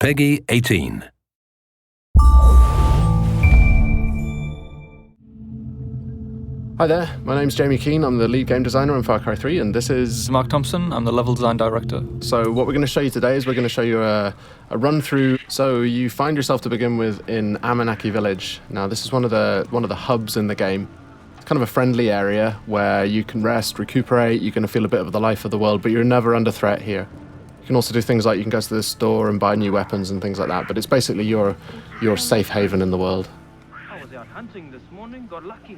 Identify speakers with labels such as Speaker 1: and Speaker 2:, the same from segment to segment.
Speaker 1: Peggy 18.
Speaker 2: Hi there, my name's Jamie Keane, I'm the lead game designer on Far Cry 3, and this is
Speaker 3: Mark Thompson, I'm the level design director.
Speaker 2: So what we're going to show you today is we're going to show you a run through. So you find yourself to begin with in Amanaki Village. Now this is one of the hubs in the game. It's kind of a friendly area where you can rest, recuperate, you're going to feel a bit of the life of the world, but you're never under threat here. You can also do things like you can go to the store and buy new weapons and things like that, but it's basically your safe haven in the world.
Speaker 4: I was out hunting this morning, got lucky.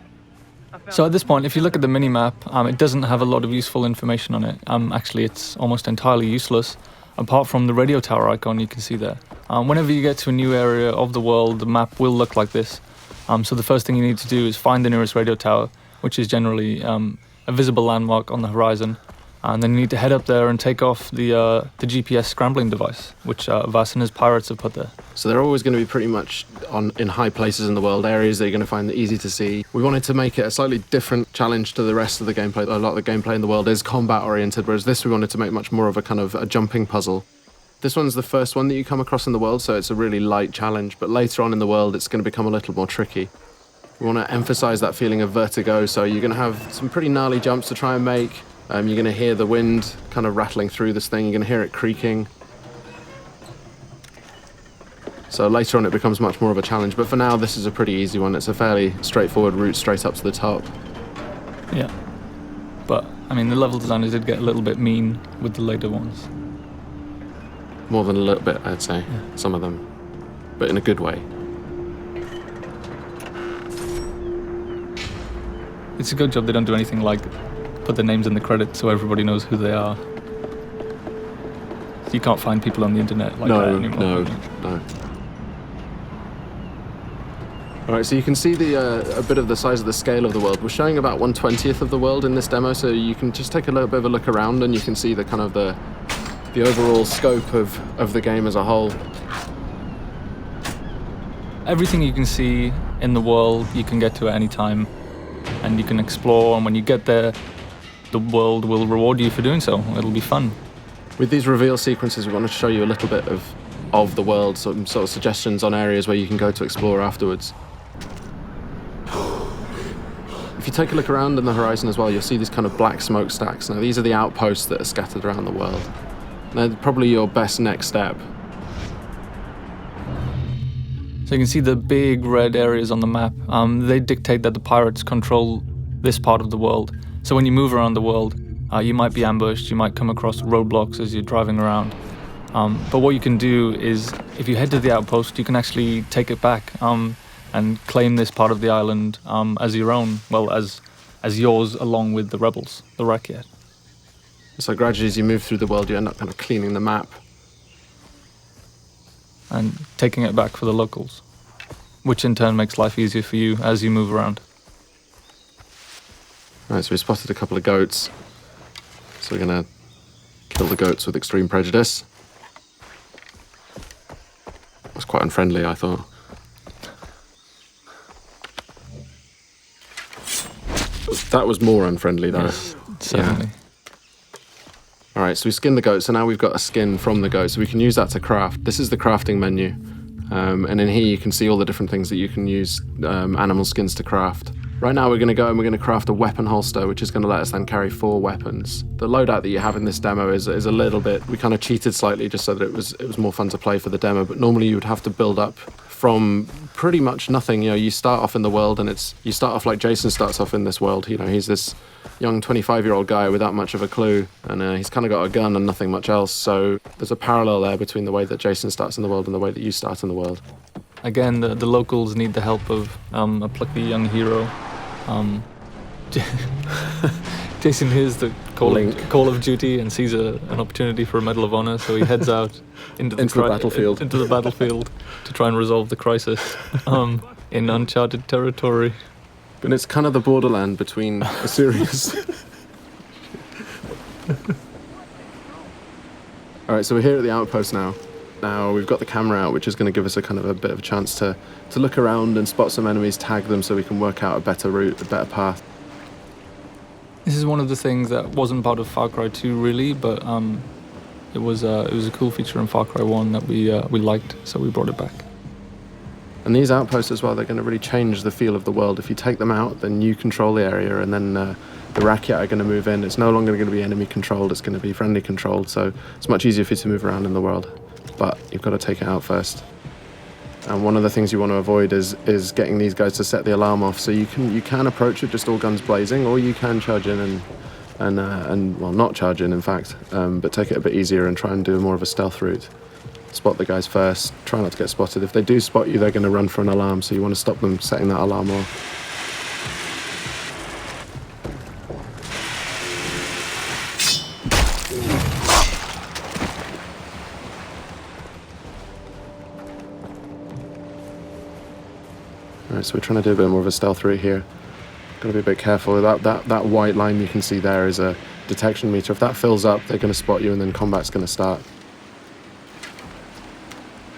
Speaker 3: So at this point, if you look at the mini-map, it doesn't have a lot of useful information on it. Actually, it's almost entirely useless, apart from the radio tower icon you can see there. Whenever you get to a new area of the world, the map will look like this. So the first thing you need to do is find the nearest radio tower, which is generally a visible landmark on the horizon. And then you need to head up there and take off the GPS scrambling device, which Vas and his pirates have put there.
Speaker 2: So they're always going to be pretty much in high places in the world, areas that you're going to find easy to see. We wanted to make it a slightly different challenge to the rest of the gameplay. A lot of the gameplay in the world is combat oriented, whereas this we wanted to make much more of a kind of a jumping puzzle. This one's the first one that you come across in the world, so it's a really light challenge, but later on in the world it's going to become a little more tricky. We want to emphasize that feeling of vertigo, so you're going to have some pretty gnarly jumps to try and make. You're going to hear the wind kind of rattling through this thing. You're going to hear it creaking. So later on it becomes much more of a challenge. But for now, this is a pretty easy one. It's a fairly straightforward route straight up to the top.
Speaker 3: Yeah. But, I mean, the level designers did get a little bit mean with the later ones.
Speaker 2: More than a little bit, I'd say. Yeah. Some of them. But in a good way.
Speaker 3: It's a good job they don't do anything like put their names in the credits so everybody knows who they are. So you can't find people on the internet like that anymore.
Speaker 2: No. Alright, so you can see a bit of the size of the scale of the world. We're showing about 1/20th of the world in this demo, so you can just take a little bit of a look around and you can see the kind of the overall scope of the game as a whole.
Speaker 3: Everything you can see in the world you can get to at any time, and you can explore, and when you get there the world will reward you for doing so. It'll be fun.
Speaker 2: With these reveal sequences, we want to show you a little bit of the world, some sort of suggestions on areas where you can go to explore afterwards. If you take a look around in the horizon as well, you'll see these kind of black smokestacks. Now, these are the outposts that are scattered around the world. They're probably your best next step.
Speaker 3: So you can see the big red areas on the map. They dictate that the pirates control this part of the world. So when you move around the world, you might be ambushed, you might come across roadblocks as you're driving around. But what you can do is, if you head to the outpost, you can actually take it back and claim this part of the island as your own, well, as yours along with the rebels, the Rakyat.
Speaker 2: So gradually as you move through the world, you end up kind of cleaning the map.
Speaker 3: And taking it back for the locals, which in turn makes life easier for you as you move around.
Speaker 2: Right, so we spotted a couple of goats. So we're going to kill the goats with extreme prejudice. It was quite unfriendly, I thought. That was more unfriendly, though.
Speaker 3: Yes, certainly.
Speaker 2: Yeah. All right, so we skinned the goat, so now we've got a skin from the goat, so we can use that to craft. This is the crafting menu, and in here you can see all the different things that you can use animal skins to craft. Right now we're going to go and we're going to craft a weapon holster, which is going to let us then carry 4 weapons. The loadout that you have in this demo is a little bit, we kind of cheated slightly just so that it was more fun to play for the demo, but normally you would have to build up from pretty much nothing. You know, you start off in the world and you start off like Jason starts off in this world. You know, he's this young 25-year-old guy without much of a clue, and he's kind of got a gun and nothing much else, so there's a parallel there between the way that Jason starts in the world and the way that you start in the world.
Speaker 3: Again, the locals need the help of a plucky young hero. Jason hears the call of duty and sees an opportunity for a Medal of Honor, so he heads out into the battlefield to try and resolve the crisis in uncharted territory.
Speaker 2: And it's kind of the borderland between a serious... All right, so we're here at the outpost now. Now we've got the camera out, which is going to give us a kind of a bit of a chance to look around and spot some enemies, tag them so we can work out a better route, a better path.
Speaker 3: This is one of the things that wasn't part of Far Cry 2 really, but It was a cool feature in Far Cry 1 that we liked, so we brought it back.
Speaker 2: And these outposts as well, they're going to really change the feel of the world. If you take them out, then you control the area, and then the Rakyat are going to move in. It's no longer going to be enemy controlled, it's going to be friendly controlled, so it's much easier for you to move around in the world. But you've got to take it out first. And one of the things you want to avoid is getting these guys to set the alarm off. So you can approach it just all guns blazing, or you can charge in and well, not charge in fact, but take it a bit easier and try and do more of a stealth route. Spot the guys first, try not to get spotted. If they do spot you, they're going to run for an alarm, so you want to stop them setting that alarm off. Alright, so we're trying to do a bit more of a stealth route here. Got to be a bit careful. That white line you can see there is a detection meter. If that fills up, they're going to spot you and then combat's going to start.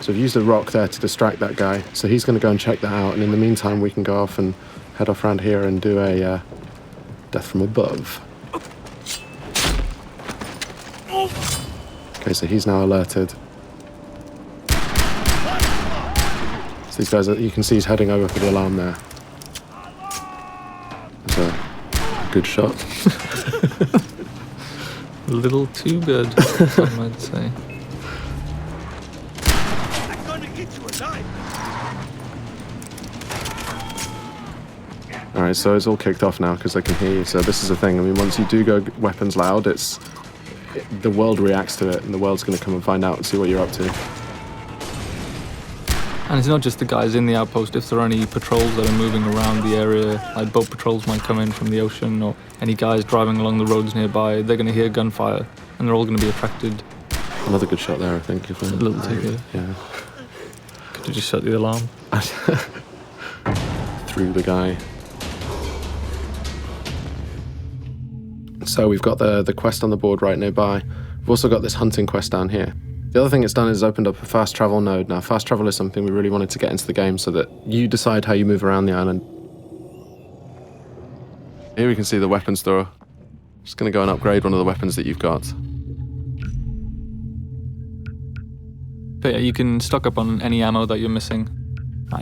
Speaker 2: So we've used a rock there to distract that guy. So he's going to go and check that out. And in the meantime, we can go off and head off around here and do a death from above. Okay, so he's now alerted. So these guys, you can see he's heading over for the alarm there. That's a good shot.
Speaker 3: A little too good, some might say.
Speaker 2: Alright, so it's all kicked off now because they can hear you. So this is the thing. I mean, once you do go weapons loud, the world reacts to it, and the world's going to come and find out and see what you're up to.
Speaker 3: And it's not just the guys in the outpost. If there are any patrols that are moving around the area, like boat patrols might come in from the ocean, or any guys driving along the roads nearby, they're going to hear gunfire, and they're all going to be attracted.
Speaker 2: Another good shot there, I think.
Speaker 3: A little too good.
Speaker 2: Yeah.
Speaker 3: Could you just set the alarm?
Speaker 2: Through the guy. So we've got the quest on the board right nearby. We've also got this hunting quest down here. The other thing it's done is opened up a fast travel node. Now, fast travel is something we really wanted to get into the game so that you decide how you move around the island. Here we can see the weapon store. Just going to go and upgrade one of the weapons that you've got.
Speaker 3: But yeah, you can stock up on any ammo that you're missing.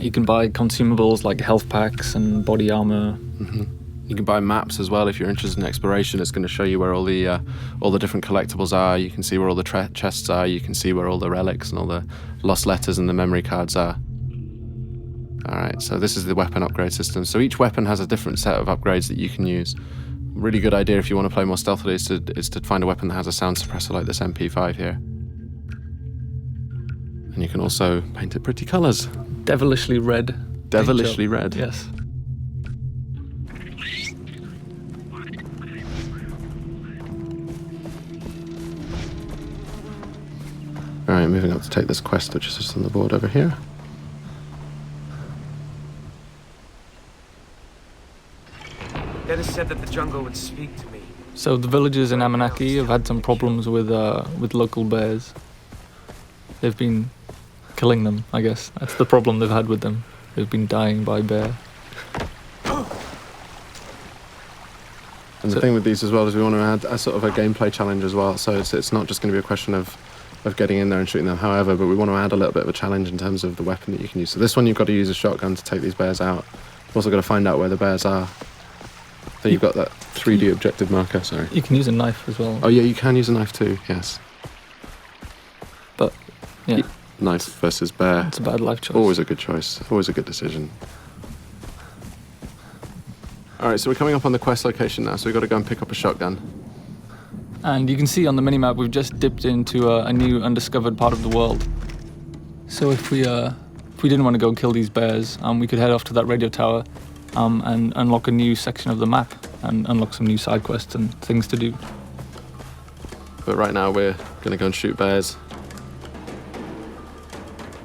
Speaker 3: You can buy consumables like health packs and body armor.
Speaker 2: Mm-hmm. You can buy maps as well if you're interested in exploration. It's going to show you where all the different collectibles are. You can see where all the chests are. You can see where all the relics and all the lost letters and the memory cards are. Alright, so this is the weapon upgrade system. So each weapon has a different set of upgrades that you can use. Really good idea if you want to play more stealthily is to find a weapon that has a sound suppressor like this MP5 here. And you can also paint it pretty colours.
Speaker 3: Devilishly red.
Speaker 2: Devilishly red.
Speaker 3: Yes.
Speaker 2: Alright, moving up to take this quest, which is just on the board over here.
Speaker 1: Dennis said that the jungle would speak to me.
Speaker 3: So the villagers in Amanaki have had some problems with local bears. They've been killing them, I guess. That's the problem they've had with them. They've been dying by bear.
Speaker 2: And the thing with these as well is we want to add a sort of a gameplay challenge as well. So it's not just going to be a question of getting in there and shooting them, however, but we want to add a little bit of a challenge in terms of the weapon that you can use. So this one, you've got to use a shotgun to take these bears out. You've also got to find out where the bears are. So you've got that 3D objective marker, sorry.
Speaker 3: You can use a knife as well.
Speaker 2: Oh yeah, you can use a knife too, yes.
Speaker 3: But, yeah.
Speaker 2: Knife versus bear.
Speaker 3: It's a bad life choice.
Speaker 2: Always a good choice, always a good decision. Alright, so we're coming up on the quest location now, so we've got to go and pick up a shotgun.
Speaker 3: And you can see on the minimap we've just dipped into a new undiscovered part of the world. So if we didn't want to go kill these bears, we could head off to that radio tower and unlock a new section of the map and unlock some new side quests and things to do.
Speaker 2: But right now we're going to go and shoot bears.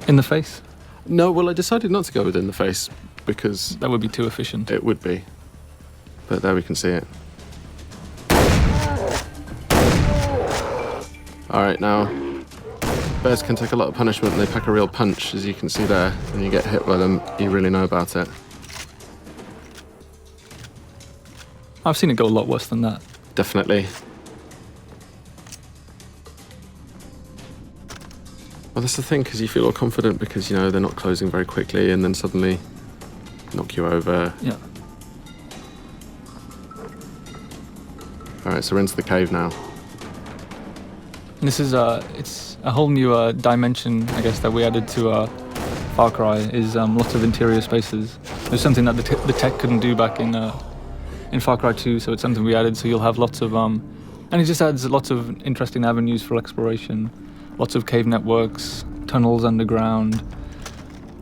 Speaker 3: In the face?
Speaker 2: No, well I decided not to go within the face because...
Speaker 3: That would be too efficient.
Speaker 2: It would be. But there we can see it. Alright, now, bears can take a lot of punishment and they pack a real punch, as you can see there. When you get hit by them, you really know about it.
Speaker 3: I've seen it go a lot worse than that.
Speaker 2: Definitely. Well, that's the thing, because you feel all confident because, you know, they're not closing very quickly and then suddenly knock you over.
Speaker 3: Yeah.
Speaker 2: All right, so we're into the cave now.
Speaker 3: And this is it's a whole new dimension, I guess, that we added to Far Cry, is lots of interior spaces. There's something that the tech couldn't do back in Far Cry 2, so it's something we added, so you'll have lots of... and it just adds lots of interesting avenues for exploration. Lots of cave networks, tunnels underground,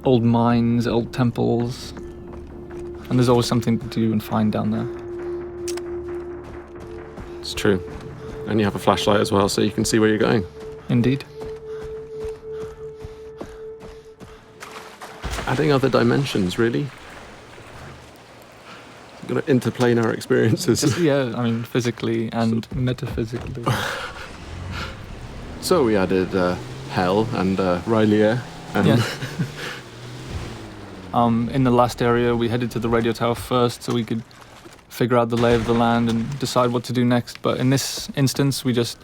Speaker 3: old mines, old temples. And there's always something to do and find down there.
Speaker 2: It's true. And you have a flashlight as well, so you can see where you're going.
Speaker 3: Indeed.
Speaker 2: Adding other dimensions, really. Got to interplane our experiences.
Speaker 3: Yeah, I mean, physically and metaphysically.
Speaker 2: So we added Hell and Rylea. And
Speaker 3: Yeah. In the last area, we headed to the radio tower first so we could figure out the lay of the land and decide what to do next. But in this instance, we just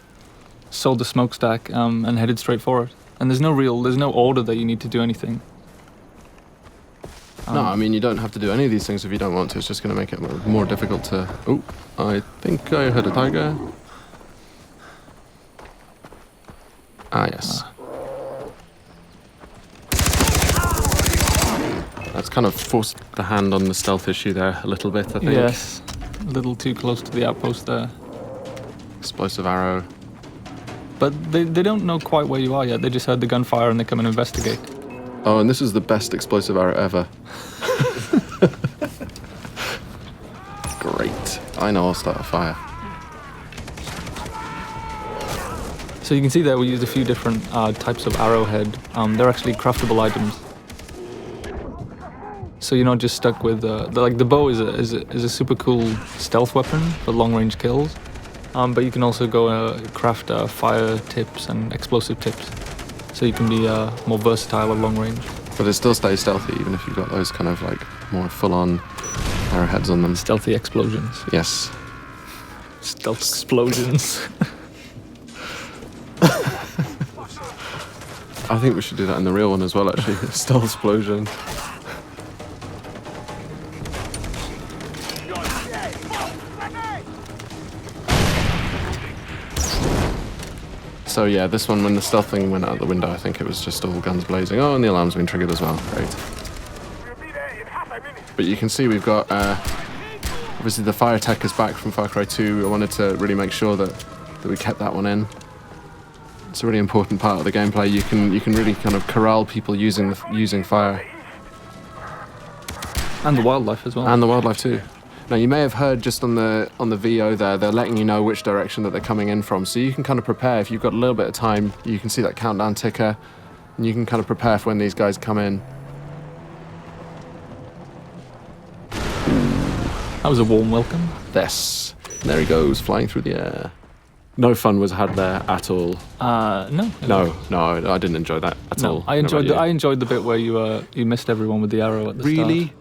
Speaker 3: sold the smokestack and headed straight for it. And there's no order that you need to do anything.
Speaker 2: No, I mean, you don't have to do any of these things if you don't want to. It's just going to make it more difficult to... Oh, I think I heard a tiger. Ah, yes. That's kind of forced the hand on the stealth issue there a little bit, I think.
Speaker 3: Yes, a little too close to the outpost there.
Speaker 2: Explosive arrow.
Speaker 3: But they don't know quite where you are yet. They just heard the gunfire and they come and investigate.
Speaker 2: Oh, and this is the best explosive arrow ever. Great. I know I'll start a fire.
Speaker 3: So you can see there we used a few different types of arrowhead. They're actually craftable items. So you're not just stuck with the bow is a super cool stealth weapon for long range kills. But you can also go craft fire tips and explosive tips. So you can be more versatile at long range.
Speaker 2: But it still stays stealthy, even if you've got those kind of like more full-on arrowheads on them.
Speaker 3: Stealthy explosions.
Speaker 2: Yes.
Speaker 3: Stealth explosions.
Speaker 2: I think we should do that in the real one as well, actually. Stealth explosion. So yeah, this one, when the stealth thing went out the window, I think it was just all guns blazing. Oh, and the alarm's been triggered as well. Great. But you can see we've got, obviously the fire tech is back from Far Cry 2. I wanted to really make sure that we kept that one in. It's a really important part of the gameplay. You can really kind of corral people using fire.
Speaker 3: And the wildlife as well.
Speaker 2: And the wildlife too. Now you may have heard just on the VO there, they're letting you know which direction that they're coming in from, so you can kind of prepare. If you've got a little bit of time, you can see that countdown ticker, and you can kind of prepare for when these guys come in.
Speaker 3: That was a warm welcome.
Speaker 2: Yes. And there he goes, flying through the air. No fun was had there at all.
Speaker 3: No.
Speaker 2: No, I didn't enjoy that at all.
Speaker 3: I enjoyed the bit where you missed everyone with the arrow at the start.
Speaker 2: Really?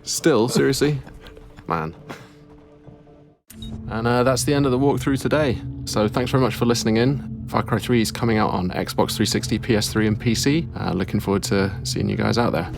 Speaker 2: Still? Seriously? Man. And that's the end of the walkthrough today. So thanks very much for listening in. Far Cry 3 is coming out on Xbox 360, PS3 and PC. Looking forward to seeing you guys out there.